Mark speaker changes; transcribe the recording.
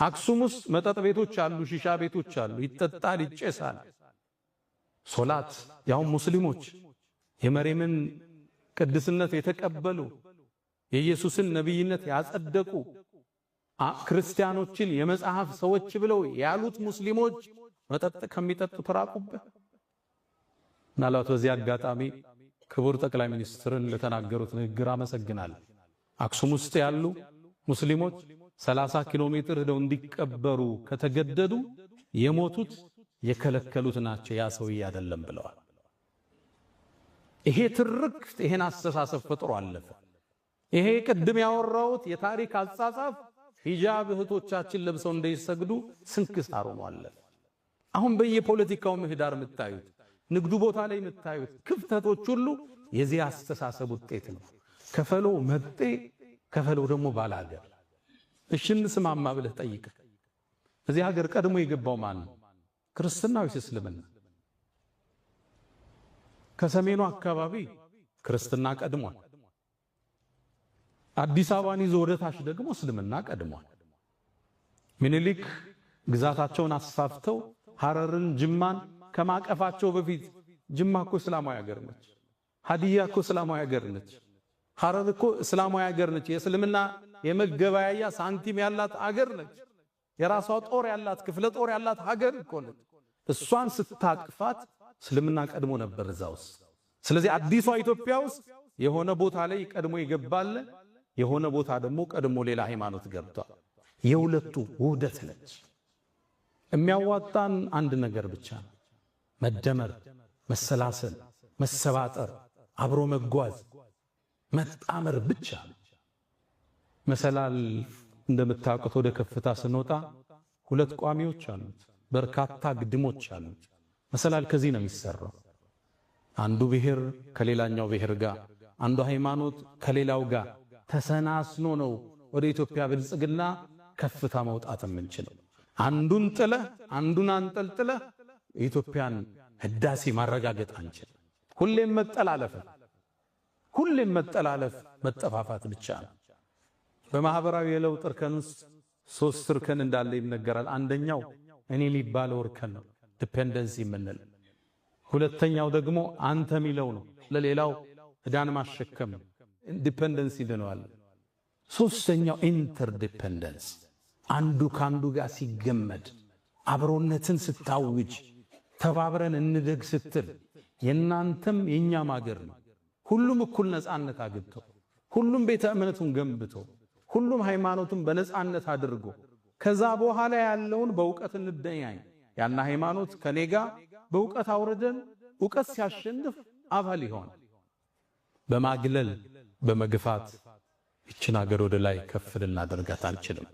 Speaker 1: አክሱም ውስጥ መጠጥ ቤቶች አሉ፣ ሺሻ ቤቶች አሉ፣ ይጠጣል፣ ይጨሳል። ሶላት ያው ሙስሊሞች የመርየምን ቅድስነት የተቀበሉ የኢየሱስን ነብይነት ያጸደቁ ክርስቲያኖችን የመጽሐፍ ሰዎች ብለው ያሉት ሙስሊሞች መጠጥ ከሚጠጡ ተራቁበት። ምናልባት በዚህ አጋጣሚ ክቡር ጠቅላይ ሚኒስትርን ለተናገሩት ንግግር አመሰግናለሁ። አክሱም ውስጥ ያሉ ሙስሊሞች 30 ኪሎ ሜትር ሄደው እንዲቀበሩ ከተገደዱ የሞቱት የከለከሉት ናቸው፣ ያ ሰውዬ አይደለም ብለዋል። ይሄ ትርክት ይሄን አስተሳሰብ ፈጥሮ አለፈ። ይሄ ቅድም ያወራሁት የታሪክ አጻጻፍ ሂጃብ እህቶቻችን ለብሰው እንዳይሰግዱ ስንክሳር ሆኖ አለፈ። አሁን በየፖለቲካው ምህዳር የምታዩት ንግዱ ቦታ ላይ የምታዩት ክፍተቶች ሁሉ የዚህ አስተሳሰብ ውጤት ነው። ከፈሎ መጤ፣ ከፈሎ ደግሞ ባላገር። እሺ እንስማማ ብለህ ጠይቅ። እዚህ ሀገር ቀድሞ የገባው ማን ነው? ክርስትና ወይስ እስልምና? ከሰሜኑ አካባቢ ክርስትና ቀድሟል። አዲስ አበባን ይዞ ወደ ታች ደግሞ እስልምና ቀድሟል። ምኒልክ ግዛታቸውን አስፋፍተው ሐረርን፣ ጅማን ከማቀፋቸው በፊት ጅማ እኮ እስላማዊ ሀገር ነች። ሀዲያ እኮ እስላማዊ ሀገር ነች። ሐረር እኮ እስላማዊ ሀገር ነች። የእስልምና የመገበያያ ሳንቲም ያላት ሀገር ነች። የራሷ ጦር ያላት ክፍለ ጦር ያላት ሀገር እኮ ነች። እሷን ስታቅፋት እስልምና ቀድሞ ነበር እዛ ውስጥ። ስለዚህ አዲሷ ኢትዮጵያ ውስጥ የሆነ ቦታ ላይ ቀድሞ ይገባል፣ የሆነ ቦታ ደግሞ ቀድሞ ሌላ ሃይማኖት ገብቷል። የሁለቱ ውህደት ነች። የሚያዋጣን አንድ ነገር ብቻ ነው፣ መደመር፣ መሰላሰል፣ መሰባጠር፣ አብሮ መጓዝ፣ መጣመር ብቻ ነው። መሰላል እንደምታውቁት ወደ ከፍታ ስንወጣ ሁለት ቋሚዎች አሉት፣ በርካታ ግድሞች አሉት። መሰላል ከዚህ ነው የሚሰራው። አንዱ ብሔር ከሌላኛው ብሔር ጋር፣ አንዱ ሃይማኖት ከሌላው ጋር ተሰናስኖ ነው ወደ ኢትዮጵያ ብልጽግና ከፍታ መውጣት የምንችለው። አንዱን ጥለህ አንዱን አንጠልጥለህ የኢትዮጵያን ህዳሴ ማረጋገጥ አንችልም። ሁሌም መጠላለፍ መጠፋፋት ብቻ ነው። በማህበራዊ የለውጥ እርከን ውስጥ 3 እርከን እንዳለ ይነገራል። አንደኛው እኔ የሚባለው እርከን ነው፣ ዲፔንደንሲ የምንል። ሁለተኛው ደግሞ አንተ የሚለው ነው፣ ለሌላው ዕዳን ማሸከም ነው፣ ዲፔንደንሲ ይለዋል። ሶስተኛው ኢንተርዲፔንደንስ፣ አንዱ ካንዱ ጋር ሲገመድ፣ አብሮነትን ስታውጅ፣ ተባብረን እንደግ ስትል፣ የናንተም የኛም ሀገር ነው። ሁሉም እኩል ነፃነት አግኝቶ፣ ሁሉም ቤተ እምነቱን ገንብቶ፣ ሁሉም ሃይማኖቱን በነፃነት አድርጎ፣ ከዛ በኋላ ያለውን በእውቀት እንደኛኝ ያና ሃይማኖት ከኔጋ በእውቀት አውርደን እውቀት ሲያሸንፍ አባል ይሆን። በማግለል በመግፋት ይችን ሀገር ወደ ላይ ከፍ ልናደርጋት አንችልም።